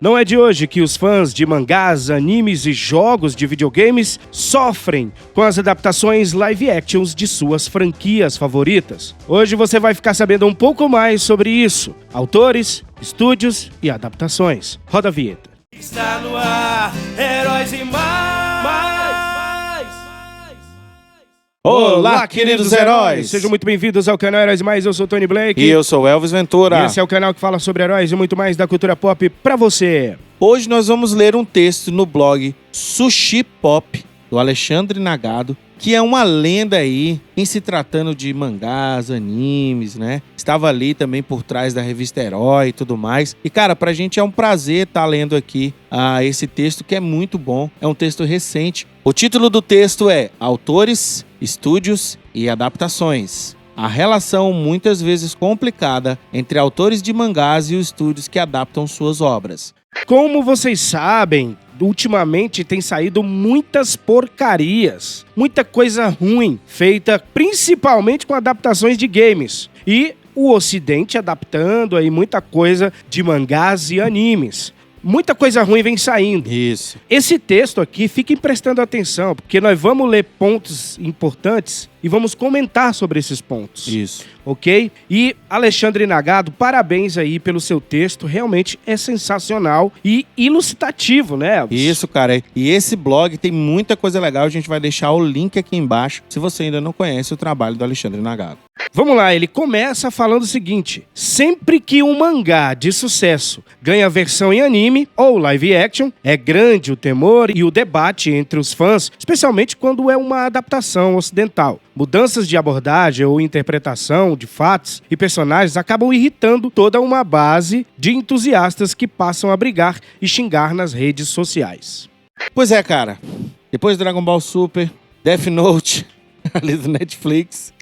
Não é de hoje que os fãs de mangás, animes e jogos de videogames sofrem com as adaptações live actions de suas franquias favoritas. Hoje você vai ficar sabendo um pouco mais sobre isso. Autores, estúdios e adaptações. Roda a vinheta. Está no ar, Heróis e Mais. Olá, queridos heróis! Sejam muito bem-vindos ao canal Heróis e Mais. Eu sou o Tony Blake. E eu sou o Elvis Ventura. E esse é o canal que fala sobre heróis e muito mais da cultura pop pra você. Hoje nós vamos ler um texto no blog Sushi Pop, do Alexandre Nagado, que é uma lenda aí em se tratando de mangás, animes, né? Estava ali também por trás da revista Herói e tudo mais. E, cara, pra gente é um prazer estar lendo aqui esse texto que é muito bom. É um texto recente. O título do texto é Autores, Estúdios e Adaptações. A relação muitas vezes complicada entre autores de mangás e os estúdios que adaptam suas obras. Como vocês sabem, ultimamente tem saído muitas porcarias, muita coisa ruim, feita principalmente com adaptações de games. E o Ocidente adaptando aí muita coisa de mangás e animes. Muita coisa ruim vem saindo. Isso. Esse texto aqui, fiquem prestando atenção, porque nós vamos ler pontos importantes e vamos comentar sobre esses pontos. Isso. Ok? E Alexandre Nagado, parabéns aí pelo seu texto, realmente é sensacional e ilustrativo, né, Elvis? Isso, cara. E esse blog tem muita coisa legal, a gente vai deixar o link aqui embaixo, se você ainda não conhece o trabalho do Alexandre Nagado. Vamos lá, ele começa falando o seguinte: sempre que um mangá de sucesso ganha versão em anime ou live action, é grande o temor e o debate entre os fãs, especialmente quando é uma adaptação ocidental. Mudanças de abordagem ou interpretação de fatos e personagens acabam irritando toda uma base de entusiastas que passam a brigar e xingar nas redes sociais. Pois é, cara. Depois do Dragon Ball Super, Death Note, ali do Netflix.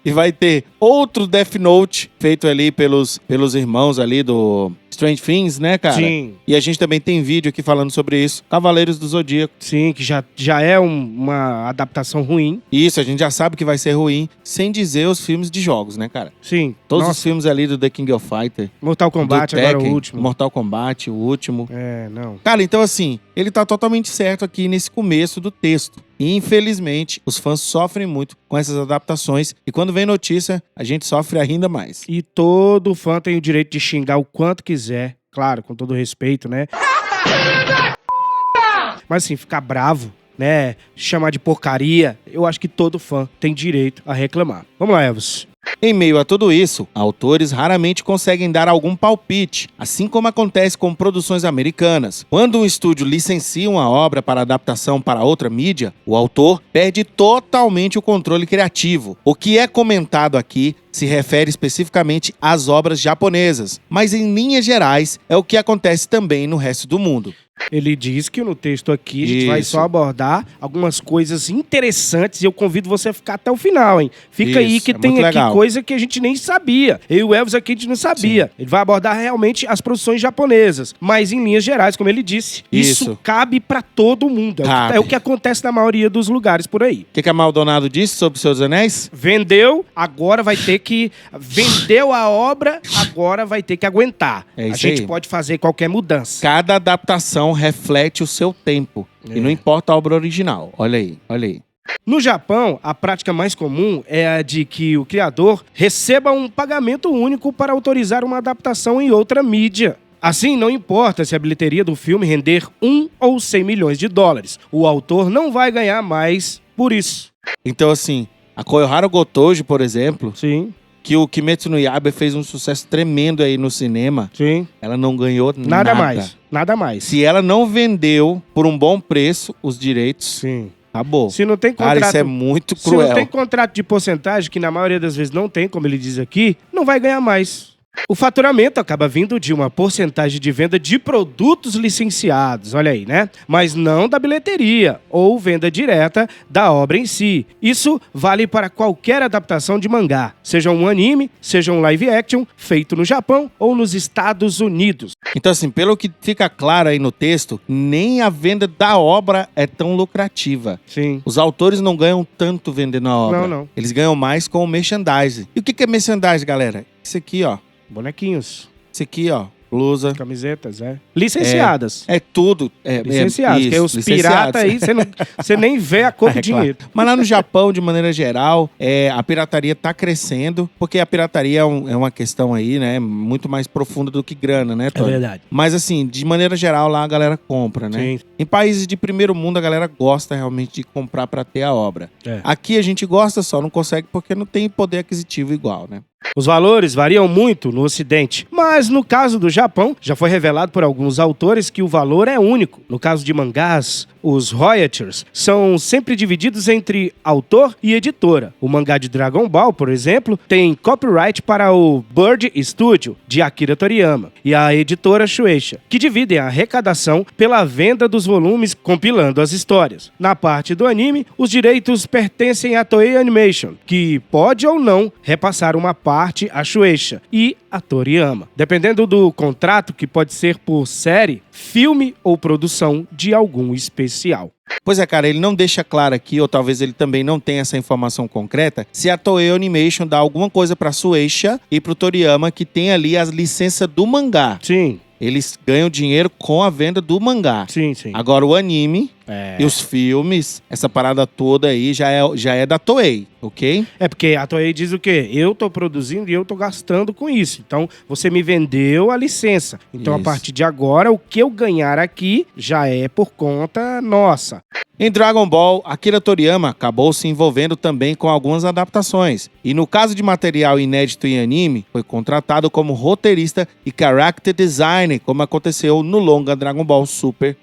E vai ter outro Death Note feito ali pelos irmãos ali do Strange Things, né, cara? Sim. E a gente também tem vídeo aqui falando sobre isso. Cavaleiros do Zodíaco. Sim, que já é uma adaptação ruim. Isso, a gente já sabe que vai ser ruim, sem dizer os filmes de jogos, né, cara? Sim. Todos os filmes ali do The King of Fighter. Mortal Kombat, agora Tekken, o último. Mortal Kombat, o último. Não. Cara, então assim, ele tá totalmente certo aqui nesse começo do texto. E, infelizmente, os fãs sofrem muito com essas adaptações. E quando vem notícia, a gente sofre ainda mais. E todo fã tem o direito de xingar o quanto quiser. Claro, com todo respeito, né? Mas assim, ficar bravo, né? Chamar de porcaria, eu acho que todo fã tem direito a reclamar. Vamos lá, Elvis. Em meio a tudo isso, autores raramente conseguem dar algum palpite, assim como acontece com produções americanas. Quando um estúdio licencia uma obra para adaptação para outra mídia, o autor perde totalmente o controle criativo. O que é comentado aqui se refere especificamente às obras japonesas, mas em linhas gerais é o que acontece também no resto do mundo. Ele diz que no texto aqui a gente vai só abordar algumas coisas interessantes e eu convido você a ficar até o final, hein? Fica aí que tem aqui coisa que a gente nem sabia. Eu e o Elvis aqui a gente não sabia. Sim. Ele vai abordar realmente as produções japonesas, mas em linhas gerais, como ele disse, isso cabe pra todo mundo. É o que acontece na maioria dos lugares por aí. O que a Maldonado disse sobre o Senhor dos Anéis? Vendeu, agora vai ter que... Vendeu a obra, agora vai ter que aguentar. A gente pode fazer qualquer mudança. Cada adaptação reflete o seu tempo. E não importa a obra original. Olha aí, olha aí. No Japão, a prática mais comum é a de que o criador receba um pagamento único para autorizar uma adaptação em outra mídia. Assim, não importa se a bilheteria do filme render 1 ou 100 milhões de dólares. O autor não vai ganhar mais por isso. Então, assim, a Koyohara Gotoji, por exemplo... Sim. Que o Kimetsu no Yaiba fez um sucesso tremendo aí no cinema. Sim. Ela não ganhou nada. Nada mais. Se ela não vendeu por um bom preço os direitos, sim, acabou. Se não tem contrato, cara, isso é muito cruel. Se não tem contrato de porcentagem, que na maioria das vezes não tem, como ele diz aqui, não vai ganhar mais. O faturamento acaba vindo de uma porcentagem de venda de produtos licenciados, olha aí, né? Mas não da bilheteria ou venda direta da obra em si. Isso vale para qualquer adaptação de mangá, seja um anime, seja um live action, feito no Japão ou nos Estados Unidos. Então, assim, pelo que fica claro aí no texto, nem a venda da obra é tão lucrativa. Sim. Os autores não ganham tanto vendendo a obra. Não. Eles ganham mais com o merchandising. E o que é merchandising, galera? Isso aqui, ó. Bonequinhos. Isso aqui, ó. blusa. Camisetas, licenciadas. É tudo. Licenciados, porque os piratas aí, você nem vê a cor do dinheiro. Claro. Mas lá no Japão, de maneira geral, a pirataria tá crescendo, porque a pirataria é uma questão aí, né, muito mais profunda do que grana, né, Tony? É verdade. Mas assim, de maneira geral, lá a galera compra, né? Sim. Em países de primeiro mundo, a galera gosta realmente de comprar pra ter a obra. É. Aqui a gente gosta, só não consegue porque não tem poder aquisitivo igual, né? Os valores variam muito no Ocidente, mas no caso do Japão, já foi revelado por alguns autores que o valor é único. No caso de mangás, os royalties são sempre divididos entre autor e editora. O mangá de Dragon Ball, por exemplo, tem copyright para o Bird Studio, de Akira Toriyama, e a editora Shueisha, que dividem a arrecadação pela venda dos volumes compilando as histórias. Na parte do anime, os direitos pertencem à Toei Animation, que pode ou não repassar uma parte a Shueisha e a Toriyama, dependendo do contrato, que pode ser por série, filme ou produção de algum especial. Pois é, cara, ele não deixa claro aqui, ou talvez ele também não tenha essa informação concreta, se a Toei Animation dá alguma coisa pra Shueisha e pro Toriyama, que tem ali as licenças do mangá. Sim. Eles ganham dinheiro com a venda do mangá. Sim, sim. Agora o anime e os filmes, essa parada toda aí já é da Toei, ok? É porque a Toei diz o quê? Eu tô produzindo e eu tô gastando com isso. Então, você me vendeu a licença. Então, Isso. a partir de agora, o que eu ganhar aqui já é por conta nossa. Em Dragon Ball, Akira Toriyama acabou se envolvendo também com algumas adaptações. E no caso de material inédito em anime, foi contratado como roteirista e character designer, como aconteceu no longa Dragon Ball Super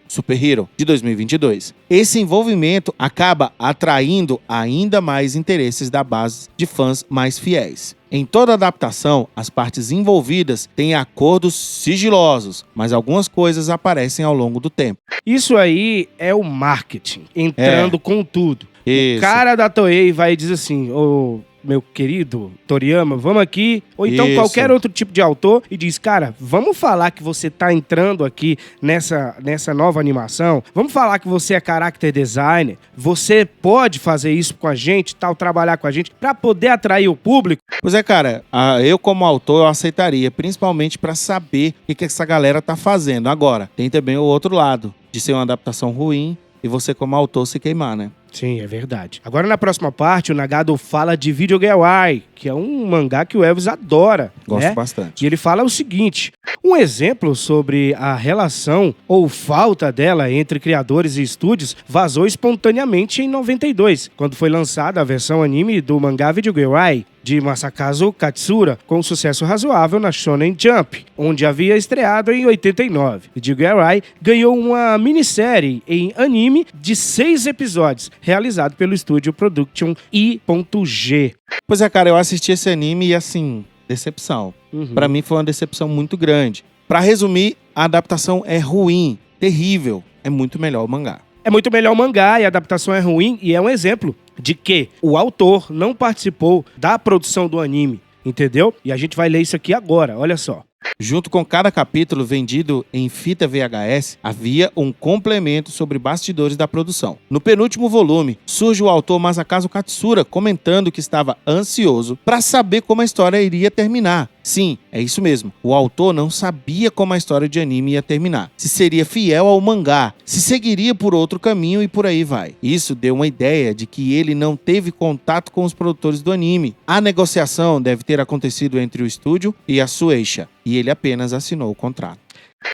Hero, de 2022. Esse envolvimento acaba atraindo ainda mais interesses da base de fãs mais fiéis. Em toda adaptação, as partes envolvidas têm acordos sigilosos, mas algumas coisas aparecem ao longo do tempo. Isso aí é o marketing, entrando com tudo. Isso. O cara da Toei vai dizer assim, ô meu querido Toriyama, vamos aqui, ou então Isso. qualquer outro tipo de autor, e diz, cara, vamos falar que você tá entrando aqui nessa nova animação, vamos falar que você é character designer, você pode fazer isso com a gente, tal, trabalhar com a gente, pra poder atrair o público. Pois é, cara, eu como autor eu aceitaria, principalmente pra saber o que essa galera tá fazendo. Agora, tem também o outro lado, de ser uma adaptação ruim e você como autor se queimar, né? Sim, é verdade. Agora, na próxima parte, o Nagado fala de Video Gewai, que é um mangá que o Elvis adora. Gosto bastante. E ele fala o seguinte, um exemplo sobre a relação ou falta dela entre criadores e estúdios vazou espontaneamente em 92, quando foi lançada a versão anime do mangá Video Gewai, de Masakazu Katsura, com um sucesso razoável na Shonen Jump, onde havia estreado em 89. Video Gewai ganhou uma minissérie em anime de 6 episódios, realizado pelo estúdio Production I.G. Pois é, cara, eu assisti esse anime e assim, decepção. Pra mim foi uma decepção muito grande. Pra resumir, a adaptação é ruim, terrível. É muito melhor o mangá. É muito melhor o mangá e a adaptação é ruim, e é um exemplo de que o autor não participou da produção do anime, entendeu? E a gente vai ler isso aqui agora, olha só. Junto com cada capítulo vendido em fita VHS, havia um complemento sobre bastidores da produção. No penúltimo volume, surge o autor Masakazu Katsura comentando que estava ansioso para saber como a história iria terminar. Sim, é isso mesmo. O autor não sabia como a história de anime ia terminar. Se seria fiel ao mangá, se seguiria por outro caminho e por aí vai. Isso deu uma ideia de que ele não teve contato com os produtores do anime. A negociação deve ter acontecido entre o estúdio e a Shueisha, e ele apenas assinou o contrato.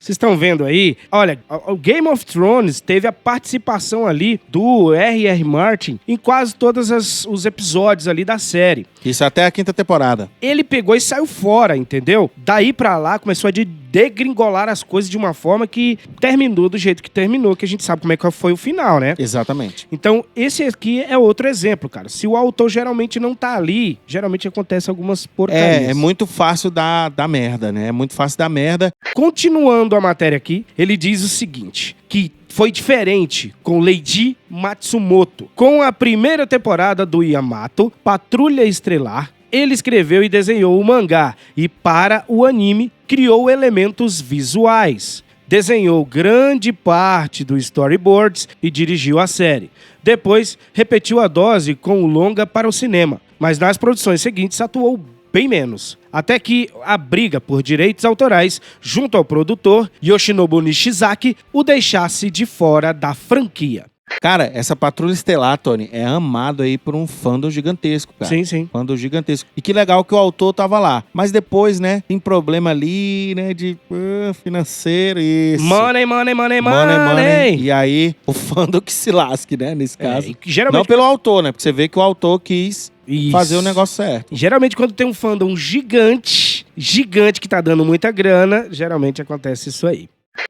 Vocês estão vendo aí? Olha, o Game of Thrones teve a participação ali do R.R. Martin em quase todos os episódios ali da série. Isso até a 5ª temporada. Ele pegou e saiu fora, entendeu? Daí pra lá começou a degringolar as coisas de uma forma que terminou do jeito que terminou, que a gente sabe como é que foi o final, né? Exatamente. Então, esse aqui é outro exemplo, cara. Se o autor geralmente não tá ali, geralmente acontece algumas porcarias. É muito fácil dar merda, né? É muito fácil dar merda. Continuando a matéria aqui, ele diz o seguinte, que foi diferente com Leiji Matsumoto. Com a primeira temporada do Yamato, Patrulha Estelar, ele escreveu e desenhou o mangá e, para o anime, criou elementos visuais. Desenhou grande parte dos storyboards e dirigiu a série. Depois, repetiu a dose com o longa para o cinema, mas nas produções seguintes atuou bem menos. Até que a briga por direitos autorais junto ao produtor Yoshinobu Nishizaki o deixasse de fora da franquia. Cara, essa Patrulha Estelar, Tony, é amado aí por um fandom gigantesco, cara. Sim, sim. Fandom gigantesco. E que legal que o autor tava lá. Mas depois, né, tem problema ali, né, de financeiro, isso. Money. E aí, o fandom que se lasque, né, nesse caso. E geralmente... Não pelo autor, né, porque você vê que o autor quis fazer o negócio certo. Geralmente, quando tem um fandom gigante que tá dando muita grana, geralmente acontece isso aí.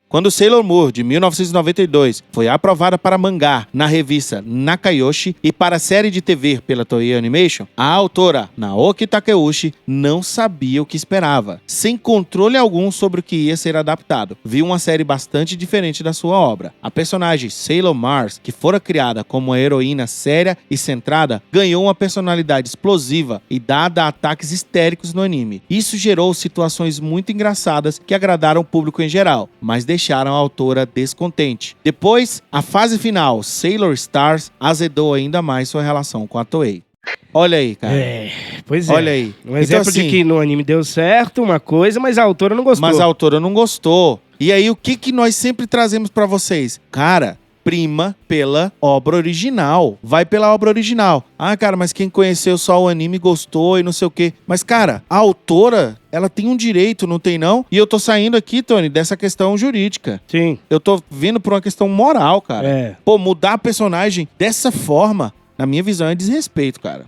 Quando Sailor Moon, de 1992, foi aprovada para mangá na revista Nakayoshi e para a série de TV pela Toei Animation, a autora Naoki Takeuchi não sabia o que esperava, sem controle algum sobre o que ia ser adaptado. Viu uma série bastante diferente da sua obra. A personagem Sailor Mars, que fora criada como uma heroína séria e centrada, ganhou uma personalidade explosiva e dada a ataques histéricos no anime. Isso gerou situações muito engraçadas que agradaram o público em geral, mas deixaram a autora descontente. Depois, a fase final, Sailor Stars, azedou ainda mais sua relação com a Toei. Olha aí, cara. Pois é. Olha aí. Um exemplo então, assim, de que no anime deu certo uma coisa, mas a autora não gostou. Mas a autora não gostou. E aí, o que nós sempre trazemos pra vocês? Cara, prima pela obra original. Vai pela obra original. Ah, cara, mas quem conheceu só o anime gostou e não sei o quê. Mas, cara, a autora, ela tem um direito, não tem não? E eu tô saindo aqui, Tony, dessa questão jurídica. Sim. Eu tô vindo por uma questão moral, cara. Pô, mudar a personagem dessa forma, na minha visão, é desrespeito, cara.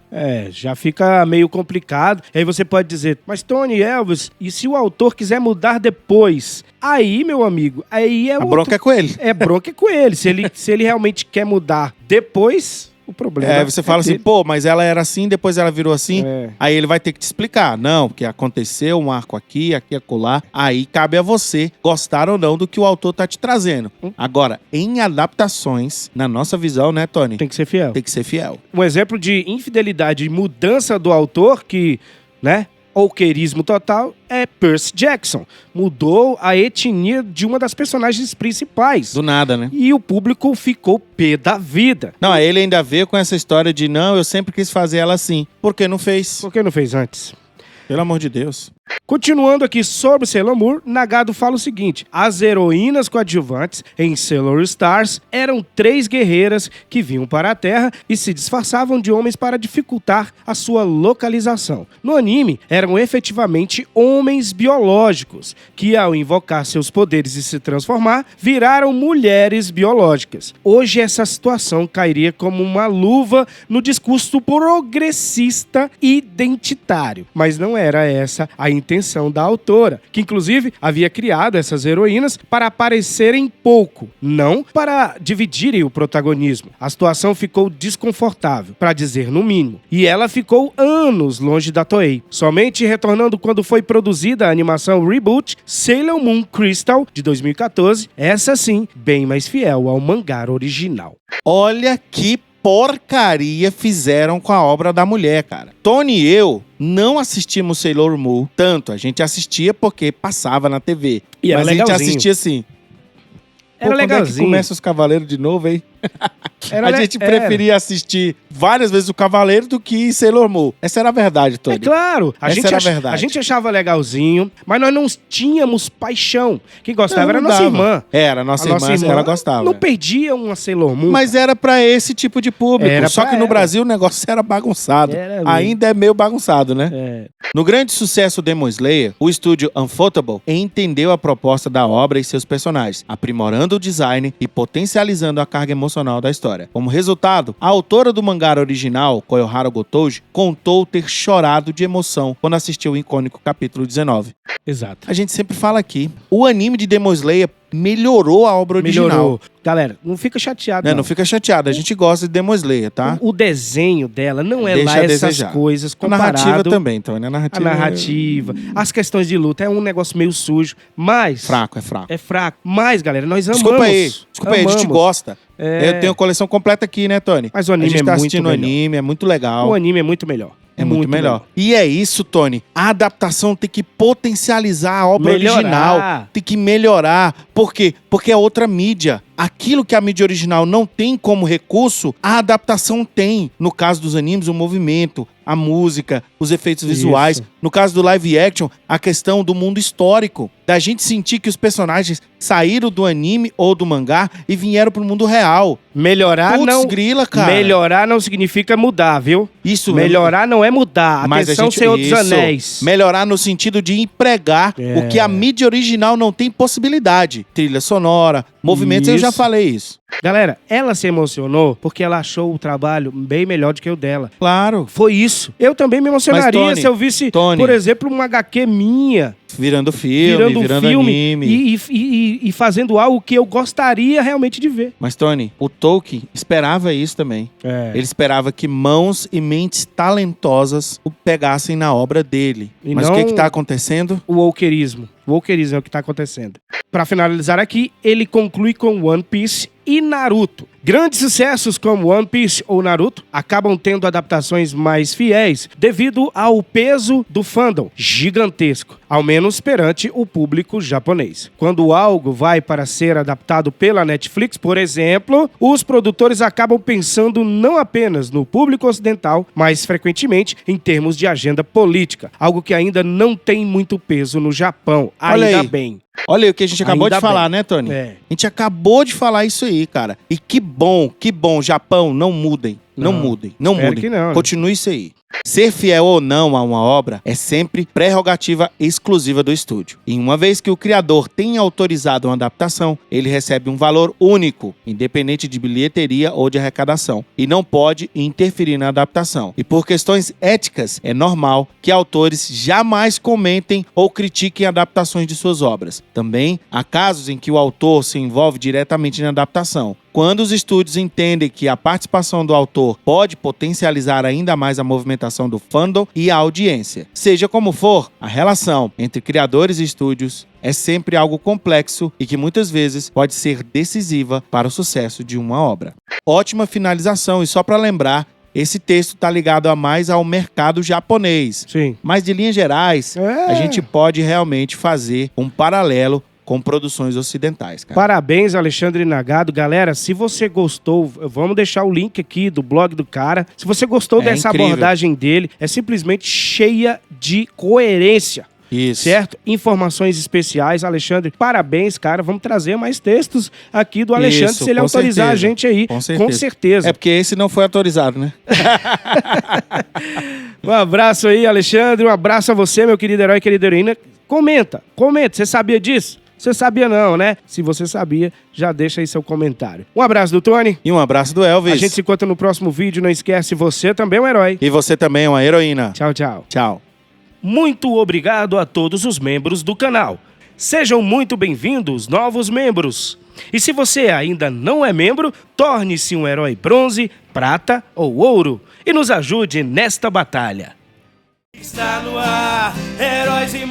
Já fica meio complicado. Aí você pode dizer, mas Tony Elvis, e se o autor quiser mudar depois? Aí, meu amigo, aí é a bronca é com ele. Bronca é com ele. Se ele realmente quer mudar depois, o problema você fala assim, pô, mas ela era assim, depois ela virou assim. Aí ele vai ter que te explicar. Não, porque aconteceu um arco aqui, acolá. Aí cabe a você gostar ou não do que o autor tá te trazendo. Agora, em adaptações, na nossa visão, né, Tony? Tem que ser fiel. Tem que ser fiel. Um exemplo de infidelidade e mudança do autor que, né, ou querismo total, é Percy Jackson. Mudou a etnia de uma das personagens principais. Do nada, né? E o público ficou pé da vida. Não, ele ainda veio com essa história de não, eu sempre quis fazer ela assim. Por que não fez? Por que não fez antes? Pelo amor de Deus. Continuando aqui sobre Sailor Moon, Nagado fala o seguinte: as heroínas coadjuvantes em Sailor Stars eram 3 guerreiras que vinham para a Terra e se disfarçavam de homens para dificultar a sua localização. No anime, eram efetivamente homens biológicos que, ao invocar seus poderes e se transformar, viraram mulheres biológicas. Hoje, essa situação cairia como uma luva no discurso progressista e identitário, mas não era essa a intenção da autora, que inclusive havia criado essas heroínas para aparecerem pouco, não para dividirem o protagonismo. A situação ficou desconfortável, para dizer no mínimo, e ela ficou anos longe da Toei, somente retornando quando foi produzida a animação Reboot Sailor Moon Crystal, de 2014, essa sim, bem mais fiel ao mangá original. Olha que porcaria fizeram com a obra da mulher, cara. Tony e eu não assistimos Sailor Moon tanto. A gente assistia porque passava na TV. E era mas legalzinho. A gente assistia assim. Era legalzinho. Quando é que começa os Cavaleiros de novo, hein? A gente preferia assistir várias vezes o Cavaleiro do que Sailor Moon. Essa era a verdade, Tony. É claro. A gente achava legalzinho, mas nós não tínhamos paixão. Quem gostava era a nossa irmã. Era, a nossa irmã, ela gostava. Não perdia uma Sailor Moon. Mas era pra esse tipo de público. Só que no Brasil o negócio era bagunçado. Ainda é meio bagunçado, né? No grande sucesso Demon Slayer, o estúdio Ufotable entendeu a proposta da obra e seus personagens, aprimorando o design e potencializando a carga emocional da história. Como resultado, a autora do mangá original, Koyohara Gotoji, contou ter chorado de emoção quando assistiu o icônico capítulo 19. Exato. A gente sempre fala aqui, o anime de Demon Slayer melhorou a obra original. Melhorou. Galera, não fica chateado, não fica chateado. A gente gosta de Demon Slayer, tá? O desenho dela não é lá essas coisas comparado... A narrativa também, então, né? A narrativa, as questões de luta, é um negócio meio sujo, mas... Fraco, é fraco. É fraco. Mas, galera, nós amamos. Desculpa aí, a gente gosta. Eu tenho a coleção completa aqui, né, Tony? Mas o anime a gente tá assistindo o anime, é muito legal. O anime é muito melhor. É muito melhor. E é isso, Tony. A adaptação tem que potencializar a obra original. Tem que melhorar. Por quê? Porque é outra mídia. Aquilo que a mídia original não tem como recurso, a adaptação tem. No caso dos animes, o movimento. a música, os efeitos visuais. No caso do live action, a questão do mundo histórico. Da gente sentir que os personagens saíram do anime ou do mangá e vieram pro mundo real. Melhorar Putz, não... grila, cara. Melhorar não significa mudar, viu? Isso. Melhorar não é mudar. Mas Atenção, Senhor dos Anéis. Melhorar no sentido de empregar o que a mídia original não tem possibilidade. Trilha sonora, movimentos, eu já falei isso. Galera, ela se emocionou porque ela achou o trabalho bem melhor do que o dela. Claro. Foi isso. Eu também me emocionaria, Mas, Tony, se eu visse, por exemplo, uma HQ minha. Virando filme, virando anime. E fazendo algo que eu gostaria realmente de ver. Mas, Tony, o Tolkien esperava isso também. Ele esperava que mãos e mentes talentosas o pegassem na obra dele. Mas o que tá acontecendo? O wokerismo. O wokerismo é o que tá acontecendo. Pra finalizar aqui, ele conclui com One Piece e Naruto. Grandes sucessos como One Piece ou Naruto acabam tendo adaptações mais fiéis devido ao peso do fandom gigantesco, ao menos perante o público japonês. Quando algo vai para ser adaptado pela Netflix, por exemplo, os produtores acabam pensando não apenas no público ocidental, mas frequentemente em termos de agenda política, algo que ainda não tem muito peso no Japão, ainda bem. Olha aí o que a gente acabou de falar, né, Tony? A gente acabou de falar isso aí, cara. E que bom, Japão, não mudem. Não mudem. Que não, né? Continue isso aí. Ser fiel ou não a uma obra é sempre prerrogativa exclusiva do estúdio. E uma vez que o criador tenha autorizado uma adaptação, ele recebe um valor único, independente de bilheteria ou de arrecadação, e não pode interferir na adaptação. E por questões éticas, é normal que autores jamais comentem ou critiquem adaptações de suas obras. Também há casos em que o autor se envolve diretamente na adaptação. Quando os estúdios entendem que a participação do autor pode potencializar ainda mais a movimentação do fandom e a audiência. Seja como for, a relação entre criadores e estúdios é sempre algo complexo e que muitas vezes pode ser decisiva para o sucesso de uma obra. Ótima finalização, e só para lembrar, esse texto está ligado mais ao mercado japonês. Sim. Mas de linhas gerais, a gente pode realmente fazer um paralelo com produções ocidentais, cara. Parabéns, Alexandre Nagado. Galera, se você gostou, vamos deixar o link aqui do blog do cara. Se você gostou dessa abordagem dele, é simplesmente cheia de coerência. Isso. Certo? Informações especiais. Alexandre, parabéns, cara. Vamos trazer mais textos aqui do Alexandre, se ele autorizar a gente aí. Com certeza. É porque esse não foi autorizado, né? Um abraço aí, Alexandre. Um abraço a você, meu querido herói, querida heroína. Comenta. Você sabia disso? Você sabia não, né? Se você sabia, já deixa aí seu comentário. Um abraço do Tony. E um abraço do Elvis. A gente se encontra no próximo vídeo. Não esquece, você também é um herói. E você também é uma heroína. Tchau, tchau. Tchau. Muito obrigado a todos os membros do canal. Sejam muito bem-vindos, novos membros. E se você ainda não é membro, torne-se um herói bronze, prata ou ouro e nos ajude nesta batalha. Está no ar, Heróis e